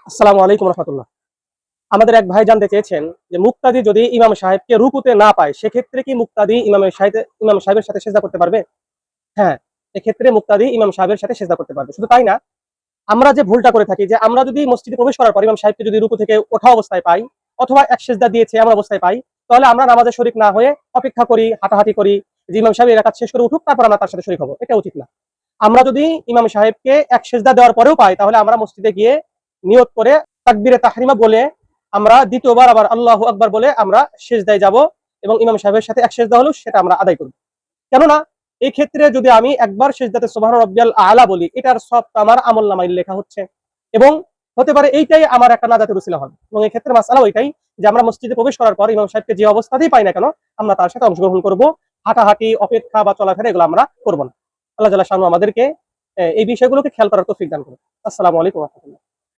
আসসালামু আলাইকুম রহমতুল্লাহ। আমাদের এক ভাই জানতে চেয়েছেন যে মুক্তাদি যদি ইমাম সাহেবকে রুকুতে না পায় সেক্ষেত্রে কি মুক্তাদি ইমাম সাহেবের সাথে সেজদা করতে পারবে? হ্যাঁ, এক্ষেত্রে মুক্তাদি ইমাম সাহেবের সাথে সেজদা করতে পারবে। শুধু তাই না, আমরা যে ভুলটা করে থাকি যে আমরা যদি মসজিদে প্রবেশ করার পর ইমাম সাহেবকে যদি রুকু থেকে ওঠা অবস্থায় পাই অথবা এক সেজদা দিয়েছে এমন অবস্থায় পাই, তাহলে আমরা নামাজে শরিক না হয়ে অপেক্ষা করি, হাঁটাহাঁটি করি যে ইমাম সাহেব এই রাকাত শেষ করে উঠুক, তারপর আমরা তার সাথে শরিক হবো। এটা উচিত না। আমরা যদি ইমাম সাহেবকে এক সেজদা দেওয়ার পরেও পাই, তাহলে আমরা মসজিদে গিয়ে নিয়ত করে তাকবীরে তাহরিমা বলে আমরা দ্বিতীয়বার আবার আল্লাহু আকবার বলে আমরা সেজদায় যাব এবং ইমাম সাহেবের সাথে এক সেজদা হলো সেটা আমরা আদায় করব। কেননা এই ক্ষেত্রে যদি আমি একবার সেজদাতে সুবহান রাব্বিয়াল আলা বলি, এটার সব আমার আমলনামায় লেখা হচ্ছে এবং হতে পারে এইটাই আমার একটা নাজাতের উসিলা হবে। এবং এই ক্ষেত্রে মাসআলা ওইটাই যে আমরা মসজিদে প্রবেশ করার পর ইমাম সাহেবকে যে অবস্থাতেই পাই না কেন, আমরা তার সাথে অংশগ্রহণ করব। হাঁটাহাঁটি, অপেক্ষা বা চলাফেরা এগুলো আমরা করব না। আল্লাহ জাল্লা শানু আমাদেরকে এই বিষয়গুলোকে খেয়াল করার তৌফিক দান করুন। আসসালামু আলাইকুম ওয়া রাহমাতুল্লাহ।